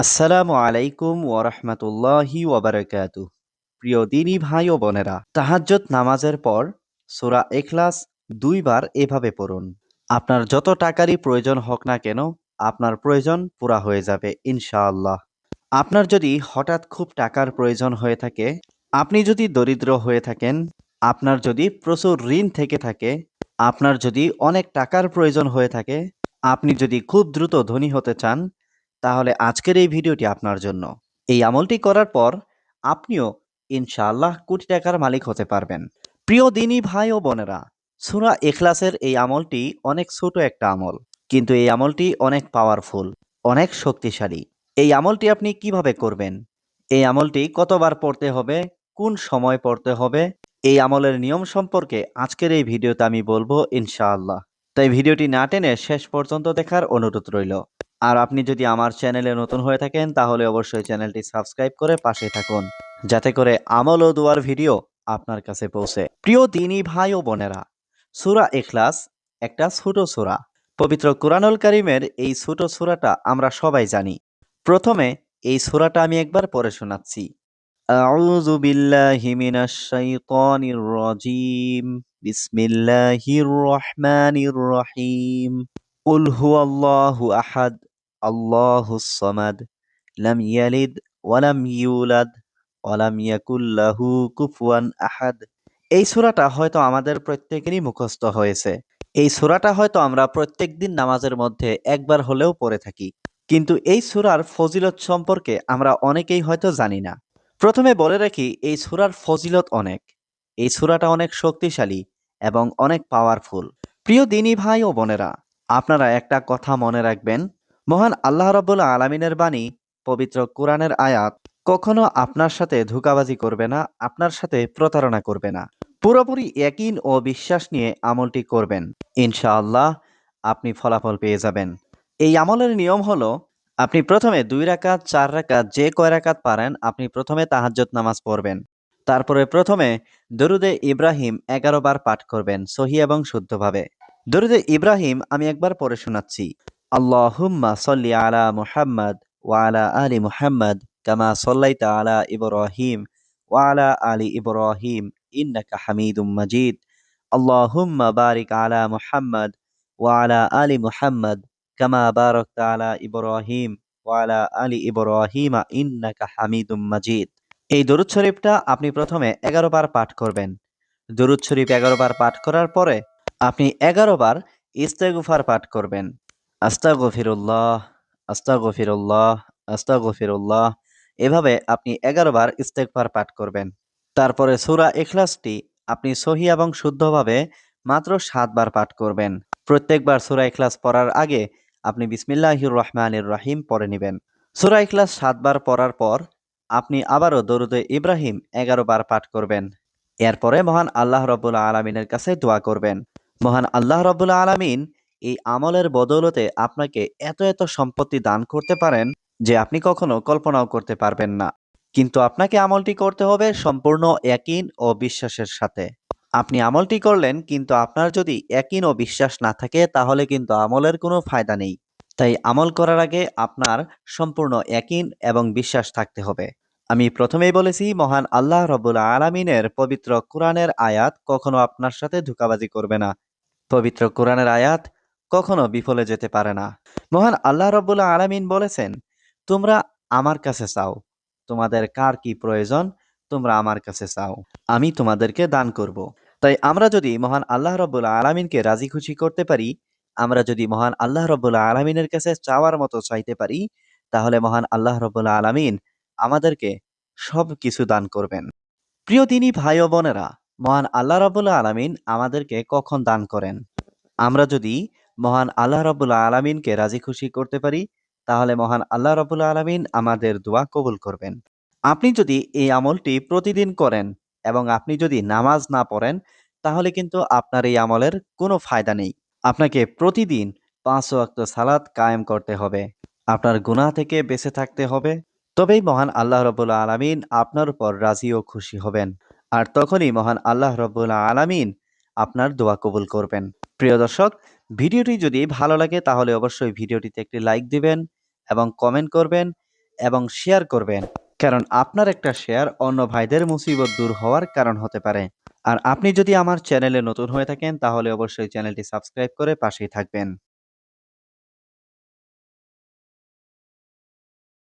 আসসালামু আলাইকুম ওয়ারাহমাতুল্লাহি ওয়াবারাকাতুহ। প্রিয় দিনী ভাই ও বোনেরা, তাহাজ্জুদ নামাজের পর সূরা ইখলাস ২ বার এভাবে পড়ুন। আপনার যত টাকারই প্রয়োজন হোক না কেন, আপনার প্রয়োজন পুরা হয়ে যাবে ইনশাআল্লাহ। আপনার যদি হঠাৎ খুব টাকার প্রয়োজন হয়ে থাকে, আপনি যদি দরিদ্র হয়ে থাকেন, আপনার যদি প্রচুর ঋণ থেকে থাকে, আপনার যদি অনেক টাকার প্রয়োজন হয়ে থাকে, আপনি যদি খুব দ্রুত ধনী হতে চান, তাহলে আজকের এই ভিডিওটি আপনার জন্য। এই আমলটি করার পর আপনিও ইনশাআল্লাহ কোটি টাকার মালিক হতে পারবেন। প্রিয় দিনী ভাই ও বোনেরা, সূরা ইখলাসের এই আমলটি অনেক ছোট একটা আমল, কিন্তু এই আমলটি অনেক পাওয়ারফুল, অনেক শক্তিশালী। এই আমলটি আপনি কিভাবে করবেন? এই আমলটি কতবার পড়তে হবে? কোন সময় পড়তে হবে? এই আমলের নিয়ম সম্পর্কে আজকের এই ভিডিওতে আমি বলবো ইনশাআল্লাহ। তাই ভিডিওটি না টেনে শেষ পর্যন্ত দেখার অনুরোধ রইল। আর আপনি যদি আমার চ্যানেলে নতুন হয়ে থাকেন তাহলে অবশ্যই চ্যানেলটি সাবস্ক্রাইব করে পাশে থাকুন, যাতে করে আমল ও দুয়ার ভিডিও আপনার কাছে পৌঁছে। প্রিয় দিনী ভাই ও বোনেরা, সূরা ইখলাস একটা ছোট সূরা। পবিত্র কুরআনুল কারীমের এই ছোট সূরাটা আমরা সবাই জানি। প্রথমে এই সূরাটা আমি একবার পড়ে শোনাচ্ছি। আউযু বিল্লাহি মিনাশ শাইতানির রাজীম। বিসমিল্লাহির রহমানির রহিম। কুল হুয়াল্লাহু আহাদ, আল্লাহুস সামাদ, লাম ইয়ালিদ ওয়া লাম ইউলাদ ওয়া লাম ইয়াকুল লাহু কুফুয়ান আহাদ। এই সূরাটা হয়তো আমাদের প্রত্যেকেরই মুখস্থ হয়েছে। এই সূরাটা হয়তো আমরা প্রত্যেকদিন নামাজের মধ্যে একবার হলেও পড়ে থাকি। কিন্তু এই সূরার ফজিলত সম্পর্কে আমরা অনেকেই হয়তো জানি না। প্রথমে বলে রাখি, এই সূরার ফজিলত অনেক। এই সূরাটা অনেক শক্তিশালী এবং অনেক পাওয়ারফুল। প্রিয় দিনী ভাই ও বোনেরা, আপনারা একটা কথা মনে রাখবেন, মহান আল্লাহ রাব্বুল আলামিনের বাণী, পবিত্র কোরআনের আয়াত কখনো আপনার সাথে ধোঁকাবাজি করবে না, আপনার সাথে প্রতারণা করবে না। পুরোপুরি ইয়াকিন ও বিশ্বাস নিয়ে আমলটি করবেন, ইনশাআল্লাহ আপনি ফলাফল পেয়ে যাবেন। এই আমলের নিয়ম হলো, আপনি প্রথমে ২ রাকাত, ৪ রাকাত, যে কয় রাকাত পারেন আপনি প্রথমে তাহাজ্জুদ নামাজ পড়বেন। তারপরে প্রথমে দরুদে ইব্রাহিম ১১ বার পাঠ করবেন সহি এবং শুদ্ধভাবে। দরুদে ইব্রাহিম আমি একবার পড়ে শোনাচ্ছি। আল্লাহুম্মা সল্লি আলা মুহাম্মাদ ওয়া আলা আলি মুহাম্মাদ কামা সল্লাইতা আলা ইব্রাহিম ওয়া আলা আলি ইব্রাহিম ইন্নাকা হামিদুম মাজিদ। আল্লাহুম্মা বারিক আলা মুহাম্মাদ ওয়া আলা আলি মুহাম্মাদ কামা বারাকতা আলা ইব্রাহিম ওয়া আলা আলি ইব্রাহিম ইন্নাকা হামিদুম মাজিদ। এই দরুদ শরীফটা আপনি প্রথমে ১১ বার পাঠ করবেন। দরুদ শরীফ ১১ বার পাঠ করার পরে আপনি ১১ বার ইস্তেগফার পাঠ করবেন। আস্তাগফিরুল্লাহ, আস্তাগফিরুল্লাহ, আস্তাগফিরুল্লাহ। এভাবে আপনি ১১ বার ইস্তেগফার পাঠ করবেন। তারপরে সূরা ইখলাসটি আপনি সহি এবং শুদ্ধভাবে মাত্র ৭ বার পাঠ করবেন। প্রত্যেকবার সূরা ইখলাস পড়ার আগে আপনি বিসমিল্লাহির রহমানির রহিম পড়ে নিবেন। সূরা ইখলাস ৭ বার পড়ার পর আপনি আবারও দরুদে ইব্রাহিম ১১ বার পাঠ করবেন। এরপরে মহান আল্লাহ রাব্বুল আলামিনের কাছে দোয়া করবেন। মহান আল্লাহ রাব্বুল আলামিন এই আমলের বদৌলতে আপনাকে এত সম্পত্তি দান করতে পারেন যে আপনি কখনো কল্পনাও করতে পারবেন না। কিন্তু আপনাকে আমলটি করতে হবে সম্পূর্ণ ইয়াকিন ও বিশ্বাসের সাথে। আপনি আমলটি করলেন, কিন্তু আপনার যদি ইয়াকিন ও বিশ্বাস না থাকে তাহলে কিন্তু আমলের কোনো ফায়দা নেই। তাই আমল করার আগে আপনার সম্পূর্ণ ইয়াকিন এবং বিশ্বাস থাকতে হবে। আমি প্রথমেই বলেছি, মহান আল্লাহ রাব্বুল আলামিনের পবিত্র কোরআনের আয়াত কখনো আপনার সাথে ধোঁকাবাজি করবে না। পবিত্র কোরআনের আয়াত কখনো বিফলে যেতে পারে না। মহান আল্লাহ রাব্বুল আলামিন বলেছেন, তোমরা আমার কাছে চাও, তোমাদের কার কি প্রয়োজন তোমরা আমার কাছে চাও, আমি তোমাদেরকে দান করব। তাই আমরা যদি মহান আল্লাহ রাব্বুল আলামিনকে রাজি খুশি করতে পারি, আমরা যদি মহান আল্লাহ রাব্বুল আলামিনের কাছে চাওয়ার মতো চাইতে পারি, তাহলে মহান আল্লাহ রাব্বুল আলামিন আমাদেরকে সবকিছু দান করবেন। প্রিয় দিনী ভাই ও বোনেরা, মহান আল্লাহ রাব্বুল আলামিন আমাদেরকে কখন দান করেন? আমরা যদি মহান আল্লাহ রাব্বুল আলামিনকে রাজি খুশি করতে পারি, তাহলে মহান আল্লাহ রাব্বুল আলামিন আমাদের দোয়া কবুল করবেন। আপনি যদি এই আমলটি প্রতিদিন করেন এবং আপনি যদি নামাজ না পড়েন, তাহলে কিন্তু আপনার এই আমলের কোনো ফায়দা নেই। আপনাকে প্রতিদিন ৫ ওয়াক্ত সালাত কায়েম করতে হবে। আপনার গুনাহ থেকে বেঁচে থাকতে হবে। তবেই মহান আল্লাহ রাব্বুল আলামিন আপনার উপর রাজি ও খুশি হবেন। আর তখনই মহান আল্লাহ রাব্বুল আলামিন আপনার দোয়া কবুল করবেন। প্রিয় দর্শক, ভিডিওটি যদি ভালো লাগে তাহলে অবশ্যই ভিডিওটিতে একটি লাইক দিবেন এবং কমেন্ট করবেন এবং শেয়ার করবেন, কারণ আপনার একটা শেয়ার অন্য ভাইদের মুসিবত দূর হওয়ার কারণ হতে পারে। আর আপনি যদি আমার চ্যানেলে নতুন হয়ে থাকেন তাহলে অবশ্যই চ্যানেলটি সাবস্ক্রাইব করে পাশেই থাকবেন।